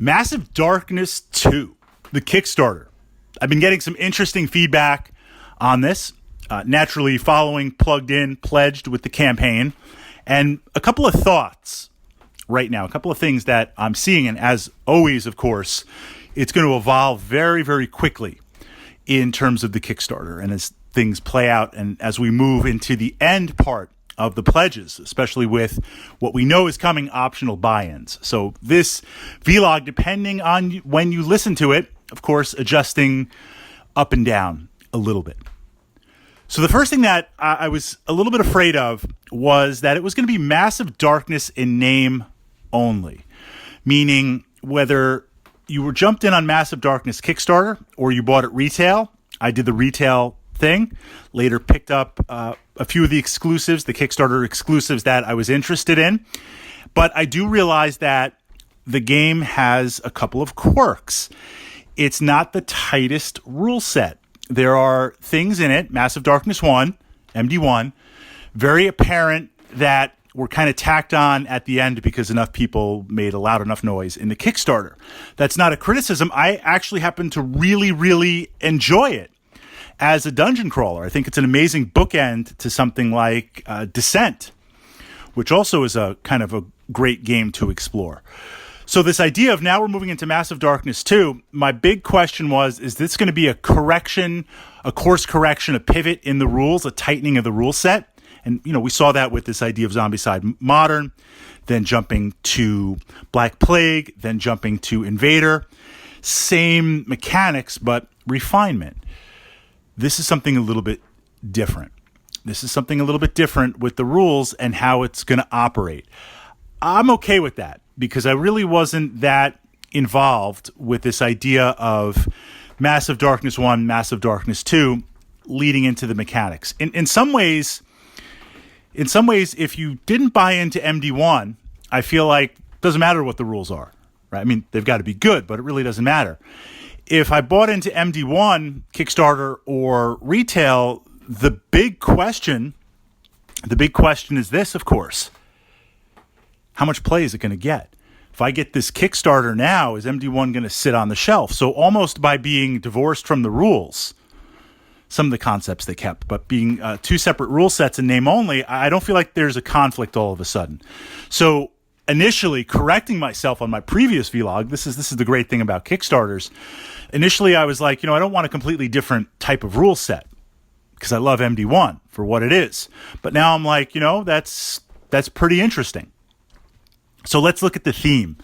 Massive Darkness 2, the Kickstarter. I've been getting some interesting feedback on this, naturally following, plugged in, pledged with the campaign, and a couple of thoughts right now, a couple of things that I'm seeing, and as always, of course, it's going to evolve very, very quickly in terms of the Kickstarter, and as things play out, and as we move into the end part of the pledges, especially with what we know is coming, optional buy-ins. So this vlog, depending on when you listen to it, of course, adjusting up and down a little bit. So the first thing that I was a little bit afraid of was that it was going to be Massive Darkness in name only, meaning whether you were jumped in on Massive Darkness Kickstarter or you bought it retail. I did the retail thing, later picked up a few of the exclusives, the Kickstarter exclusives that I was interested in. But I do realize that the game has a couple of quirks. It's not the tightest rule set. There are things in it, Massive Darkness 1, MD1, very apparent that were kind of tacked on at the end because enough people made a loud enough noise in the Kickstarter. That's not a criticism. I actually happen to really, really enjoy it as a dungeon crawler. I think it's an amazing bookend to something like Descent, which also is a kind of a great game to explore. So this idea of now we're moving into Massive Darkness 2, my big question was, is this going to be a correction, a course correction, a pivot in the rules, a tightening of the rule set? And, you know, we saw that with this idea of Zombicide Modern, then jumping to Black Plague, then jumping to Invader. Same mechanics, but refinement. This is something a little bit different. This is something a little bit different with the rules and how it's going to operate. I'm okay with that because I really wasn't that involved with this idea of Massive Darkness 1, Massive Darkness 2 leading into the mechanics. In some ways, if you didn't buy into MD1, I feel like it doesn't matter what the rules are, right? I mean, they've got to be good, but it really doesn't matter. If I bought into MD1, Kickstarter, or retail, the big question is this, of course. How much play is it going to get? If I get this Kickstarter now, is MD1 going to sit on the shelf? So almost by being divorced from the rules, some of the concepts they kept, but being two separate rule sets in name only, I don't feel like there's a conflict all of a sudden. So initially, correcting myself on my previous vlog, this is the great thing about Kickstarters. Initially, I was like, I don't want a completely different type of rule set because I love MD1 for what it is. But now I'm like, that's pretty interesting. So let's look at the theme.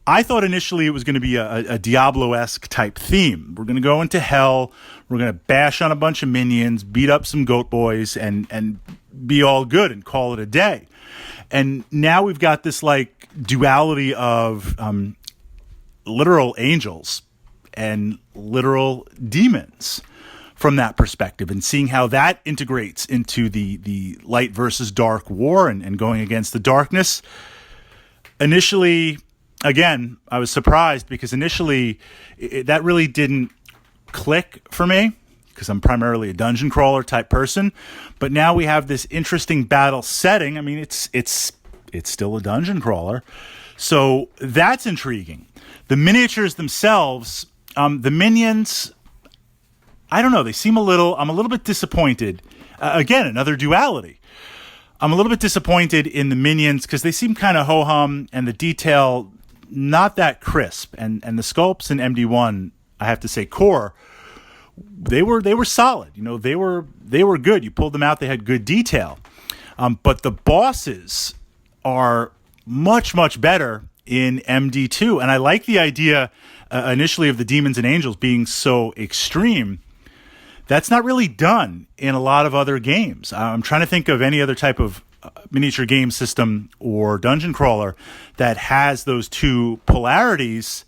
I thought initially it was going to be a Diablo-esque type theme. We're going to go into hell. We're going to bash on a bunch of minions, beat up some goat boys, and be all good and call it a day. And now we've got this like duality of literal angels and literal demons from that perspective, and seeing how that integrates into the light versus dark war and going against the darkness. Initially, again, I was surprised because initially that really didn't click for me because I'm primarily a dungeon crawler type person. But now we have this interesting battle setting. I mean, it's still a dungeon crawler. So that's intriguing. The miniatures themselves, the minions, I don't know. They seem I'm a little bit disappointed. Again, another duality. I'm a little bit disappointed in the minions because they seem kind of ho-hum and the detail not that crisp. And the sculpts in MD1, I have to say, core, they were solid. They were good. You pulled them out, they had good detail. But the bosses are much, much better in MD2. And I like the idea initially of the demons and angels being so extreme. That's not really done in a lot of other games. I'm trying to think of any other type of miniature game system or dungeon crawler that has those two polarities.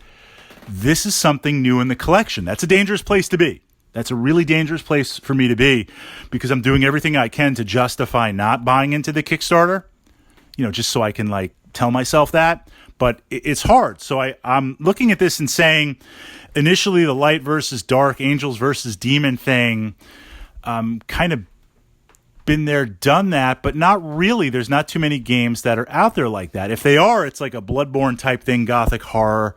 This is something new in the collection. That's a dangerous place to be. That's a really dangerous place for me to be because I'm doing everything I can to justify not buying into the Kickstarter, just so I can tell myself that. But it's hard. So I'm looking at this and saying, initially the light versus dark, angels versus demon thing, kind of been there, done that, but not really. There's not too many games that are out there like that. If they are, it's like a Bloodborne type thing, gothic horror,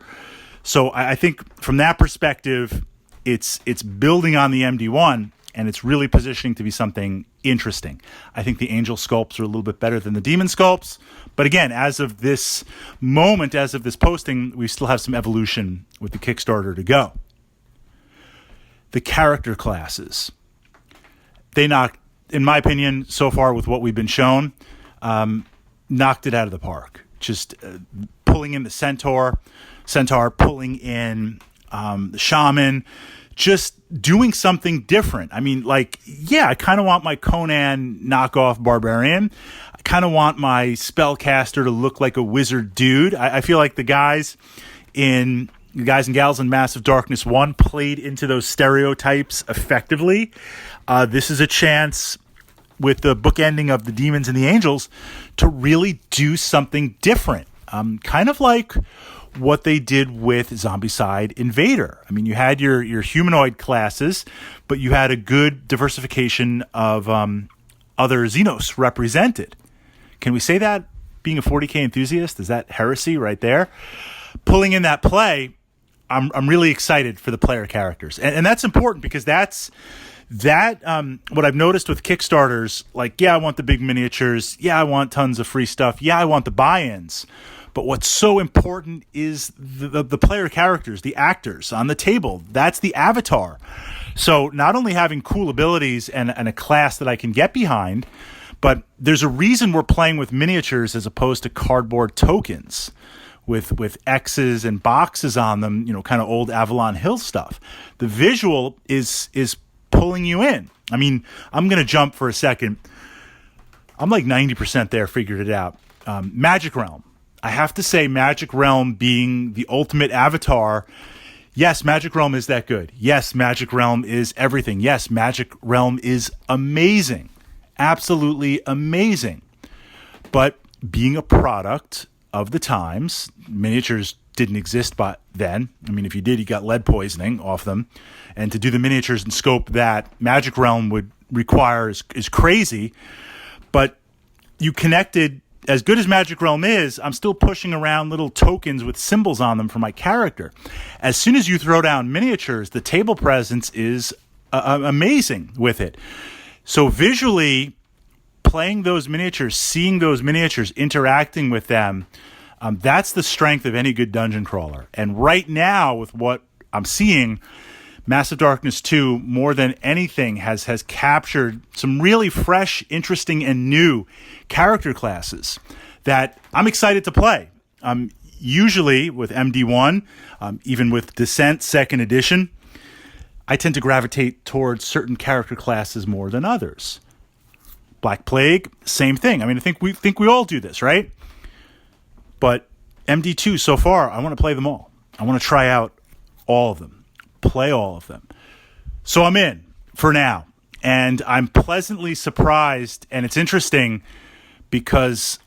So I think from that perspective, it's building on the MD1, and it's really positioning to be something interesting. I think the angel sculpts are a little bit better than the demon sculpts. But again, as of this moment, as of this posting, we still have some evolution with the Kickstarter to go. The character classes. They knocked, in my opinion, so far with what we've been shown, knocked it out of the park. Just pulling in the centaur, pulling in the shaman, just doing something different. I mean, like, yeah, I kind of want my Conan knockoff barbarian. I kind of want my spellcaster to look like a wizard dude. I feel like the guys and gals in Massive Darkness 1 played into those stereotypes effectively. This is a chance with the bookending of the demons and the angels to really do something different. Kind of like what they did with Zombicide Invader. I mean, you had your humanoid classes, but you had a good diversification of other Xenos represented. Can we say that, being a 40K enthusiast? Is that heresy right there? Pulling in that play, I'm really excited for the player characters. And that's important because that's what I've noticed with Kickstarters. Like, yeah, I want the big miniatures. Yeah, I want tons of free stuff. Yeah, I want the buy-ins. But what's so important is the player characters, the actors on the table. That's the avatar. So not only having cool abilities and a class that I can get behind, but there's a reason we're playing with miniatures as opposed to cardboard tokens with X's and boxes on them, kind of old Avalon Hill stuff. The visual is pulling you in. I mean, I'm going to jump for a second. I'm like 90% there, figured it out. Magic Realm. I have to say, Magic Realm being the ultimate avatar. Yes, Magic Realm is that good. Yes, Magic Realm is everything. Yes, Magic Realm is amazing. Absolutely amazing. But being a product of the times, miniatures didn't exist by then. I mean, if you did, you got lead poisoning off them. And to do the miniatures and scope that Magic Realm would require is crazy. But you connected. As good as Magic Realm is, I'm still pushing around little tokens with symbols on them for my character. As soon as you throw down miniatures, the table presence is amazing with it. So visually, playing those miniatures, seeing those miniatures, interacting with them, that's the strength of any good dungeon crawler. And right now, with what I'm seeing, Massive Darkness 2, more than anything, has captured some really fresh, interesting, and new character classes that I'm excited to play. Usually with MD1, even with Descent 2nd Edition, I tend to gravitate towards certain character classes more than others. Black Plague, same thing. I mean, I think we all do this, right? But MD2 so far, I want to play them all. I want to try out all of them. Play all of them. So I'm in for now. And I'm pleasantly surprised, and it's interesting because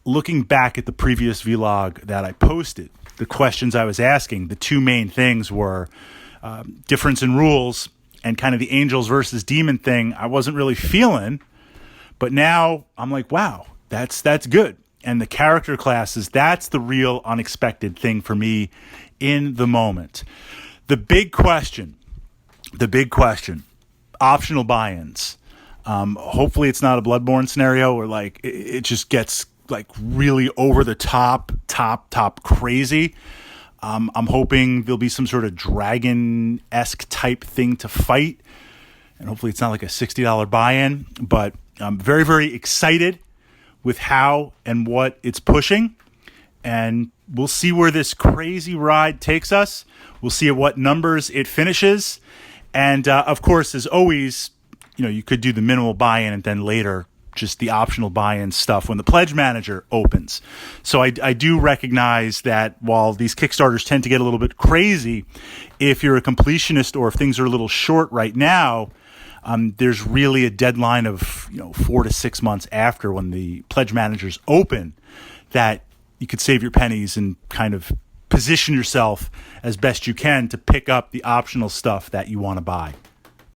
looking back at the previous vlog that I posted, the questions I was asking, the two main things were difference in rules and kind of the angels versus demon thing I wasn't really feeling. But now I'm like, wow, that's good. And the character classes, that's the real unexpected thing for me in the moment. The big question, optional buy-ins. Hopefully it's not a Bloodborne scenario where like it just gets like really over the top crazy. I'm hoping there'll be some sort of dragon-esque type thing to fight. And hopefully it's not like a $60 buy-in. But I'm very, very excited with how and what it's pushing. And we'll see where this crazy ride takes us. We'll see at what numbers it finishes. And, of course, as always, you could do the minimal buy-in and then later just the optional buy-in stuff when the pledge manager opens. So I do recognize that while these Kickstarters tend to get a little bit crazy, if you're a completionist or if things are a little short right now, there's really a deadline of 4 to 6 months after when the pledge managers open that you could save your pennies and kind of position yourself as best you can to pick up the optional stuff that you want to buy.